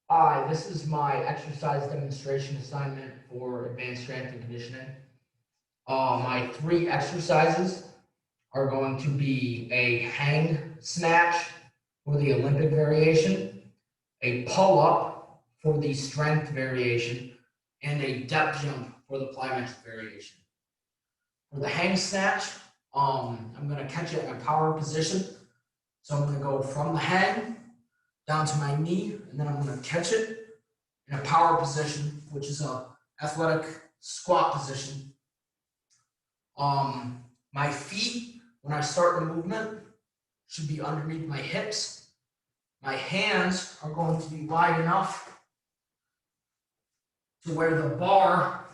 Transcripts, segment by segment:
Hi, this is my exercise demonstration assignment for advanced strength and conditioning. My three exercises are going to be a hang snatch for the Olympic variation, a pull-up for the strength variation, and a depth jump for the plyometric variation. For the hang snatch, I'm going to catch it in a power position. So I'm going to go from the hang down to my knee, and then I'm going to catch it in a power position, which is a athletic squat position. My feet, when I start the movement, should be underneath my hips. My hands are going to be wide enough to where the bar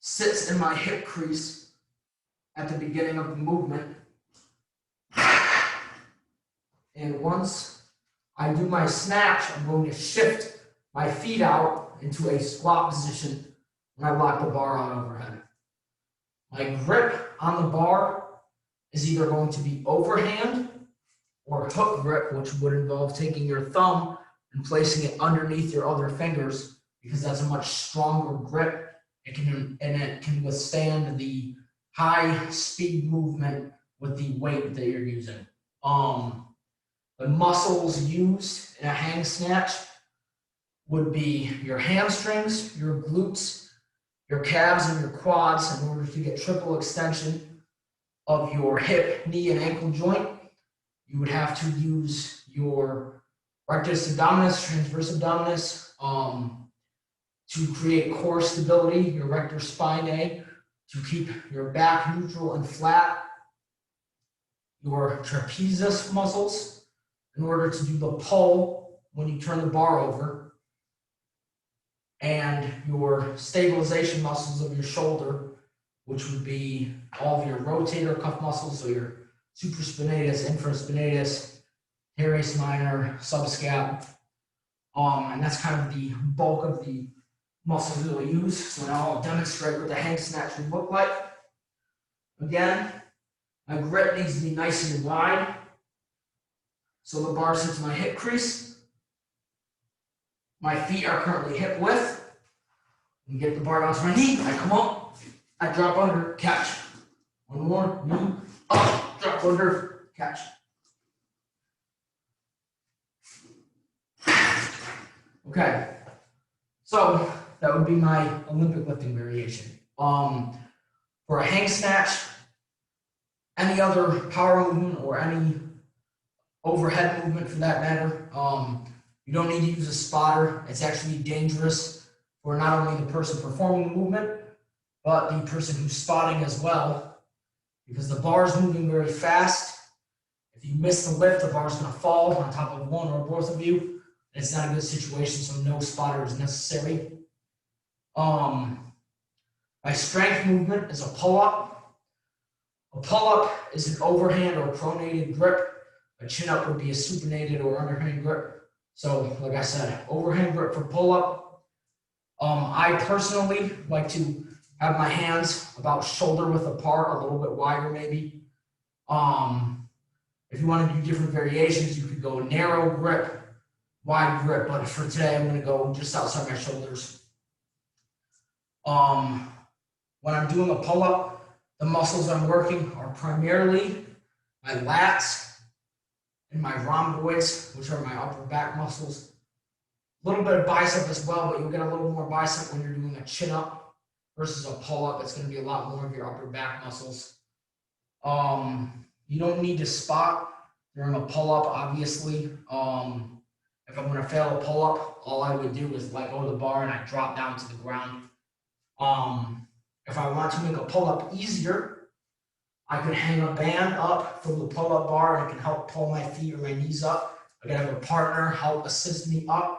sits in my hip crease at the beginning of the movement. And once I do my snatch, I'm going to shift my feet out into a squat position when I lock the bar out overhead. My grip on the bar is either going to be overhand or hook grip, which would involve taking your thumb and placing it underneath your other fingers, because that's a much stronger grip. It can withstand the high speed movement with the weight that you're using. The muscles used in a hang snatch would be your hamstrings, your glutes, your calves, and your quads in order to get triple extension of your hip, knee, and ankle joint. You would have to use your rectus abdominis, transverse abdominis to create core stability, your rectus spinae to keep your back neutral and flat, your trapezius muscles in order to do the pull when you turn the bar over, and your stabilization muscles of your shoulder, which would be all of your rotator cuff muscles, so your supraspinatus, infraspinatus, teres minor, subscap, and that's kind of the bulk of the muscles that we use. So now I'll demonstrate what the hang snatch would look like. Again, my grip needs to be nice and wide, so the bar sits in my hip crease. My feet are currently hip width. And get the bar down to my knee. I come up, I drop under, catch. One more, knee, up, drop under, catch. Okay, so that would be my Olympic lifting variation. For a hang snatch, any other power movement or any overhead movement for that matter, you don't need to use a spotter. It's actually dangerous for not only the person performing the movement, but the person who's spotting as well, because the bar is moving very fast. If you miss the lift, the bar is going to fall on top of one or both of you. It's not a good situation, so no spotter is necessary. My strength movement is a pull-up. A pull-up is an overhand or pronated grip. A chin-up would be a supinated or underhand grip. So, like I said, overhand grip for pull-up. I personally like to have my hands about shoulder width apart, a little bit wider maybe. If you want to do different variations, you could go narrow grip, wide grip, but for today, I'm going to go just outside my shoulders. When I'm doing a pull-up, the muscles I'm working are primarily my lats and my rhomboids, which are my upper back muscles. A little bit of bicep as well, but you'll get a little more bicep when you're doing a chin-up versus a pull-up. It's going to be a lot more of your upper back muscles. You don't need to spot during a pull-up, obviously. If I'm going to fail a pull-up, all I would do is let go of the bar and I drop down to the ground. If I want to make a pull-up easier, I could hang a band up from the pull-up bar and it can help pull my feet or my knees up. I could have a partner help assist me up.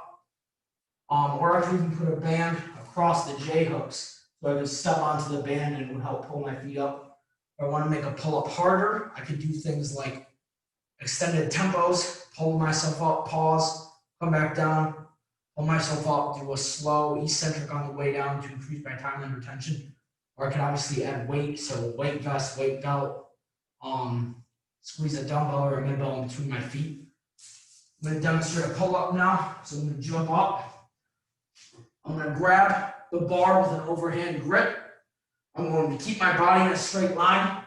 Or I could even put a band across the J-hooks so I could step onto the band and it would help pull my feet up. If I want to make a pull-up harder, I could do things like extended tempos, pull myself up, pause, come back down, pull myself up, do a slow eccentric on the way down to increase my time under tension. Or I can obviously add weight, so weight vest, weight belt, squeeze a dumbbell or a mid bell in between my feet. I'm going to demonstrate a pull-up now. So I'm going to jump up. I'm going to grab the bar with an overhand grip. I'm going to keep my body in a straight line.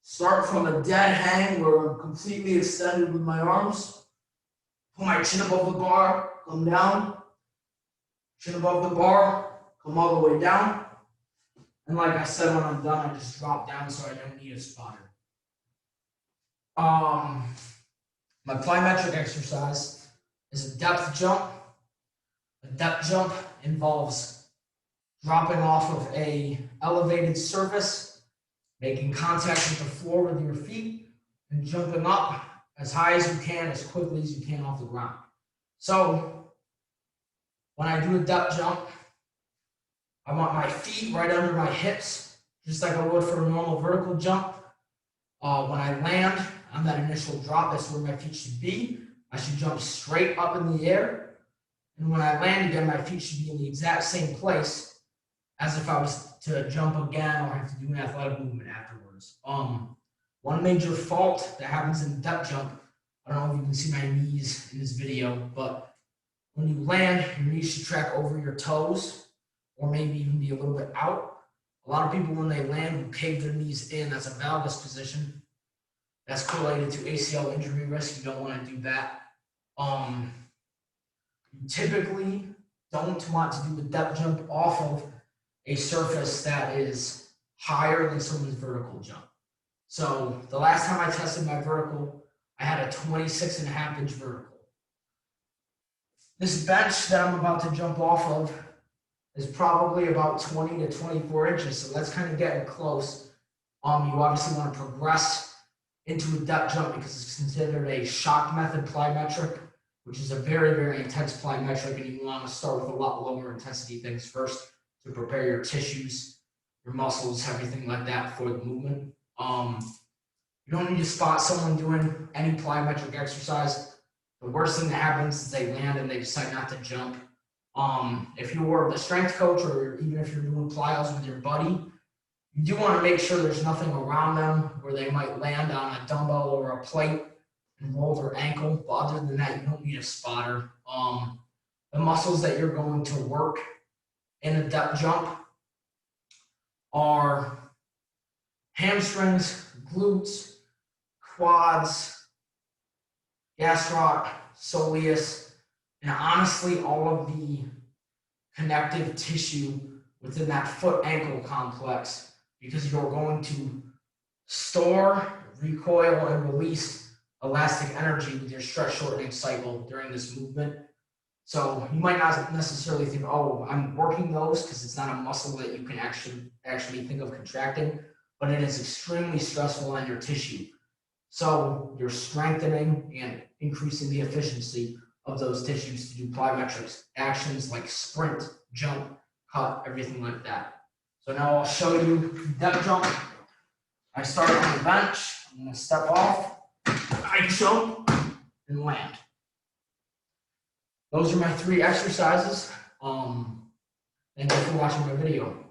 Start from a dead hang where I'm completely extended with my arms. Put my chin above the bar, come down. Chin above the bar, come all the way down. And like I said, when I'm done, I just drop down so I don't need a spotter. My plyometric exercise is a depth jump. A depth jump involves dropping off of an elevated surface, making contact with the floor with your feet, and jumping up as high as you can, as quickly as you can off the ground. So when I do a depth jump, I want my feet right under my hips, just like I would for a normal vertical jump. When I land on that initial drop, that's where my feet should be. I should jump straight up in the air. And when I land again, my feet should be in the exact same place as if I was to jump again or have to do an athletic movement afterwards. One major fault that happens in depth jump, I don't know if you can see my knees in this video, but when you land, your knees should track over your toes or maybe even be a little bit out. A lot of people, when they land, will cave their knees in. That's a valgus position. That's correlated to ACL injury risk. You don't want to do that. You typically don't want to do a depth jump off of a surface that is higher than someone's vertical jump. So the last time I tested my vertical, I had a 26.5-inch vertical. This bench that I'm about to jump off of is probably about 20 to 24 inches, so that's kind of getting close. You obviously want to progress into a depth jump because it's considered a shock method plyometric, which is a very, very intense plyometric, and you want to start with a lot lower intensity things first to prepare your tissues, your muscles, everything like that for the movement. You don't need to spot someone doing any plyometric exercise. The worst thing that happens is they land and they decide not to jump. If you're the strength coach or even if you're doing plyos with your buddy, you do want to make sure there's nothing around them where they might land on a dumbbell or a plate and roll their ankle. But other than that, you don't need a spotter. The muscles that you're going to work in a depth jump are hamstrings, glutes, quads, gastroc, soleus, and honestly, all of the connective tissue within that foot ankle complex, because you're going to store, recoil, and release elastic energy with your stress shortening cycle during this movement. So you might not necessarily think, oh, I'm working those, because it's not a muscle that you can actually think of contracting, but it is extremely stressful on your tissue. So you're strengthening and increasing the efficiency of those tissues to do plyometrics actions like sprint, jump, cut, everything like that. So now I'll show you depth jump. I start on the bench. I'm going to step off. I jump and land. Those are my 3 exercises. Thank you for watching my video.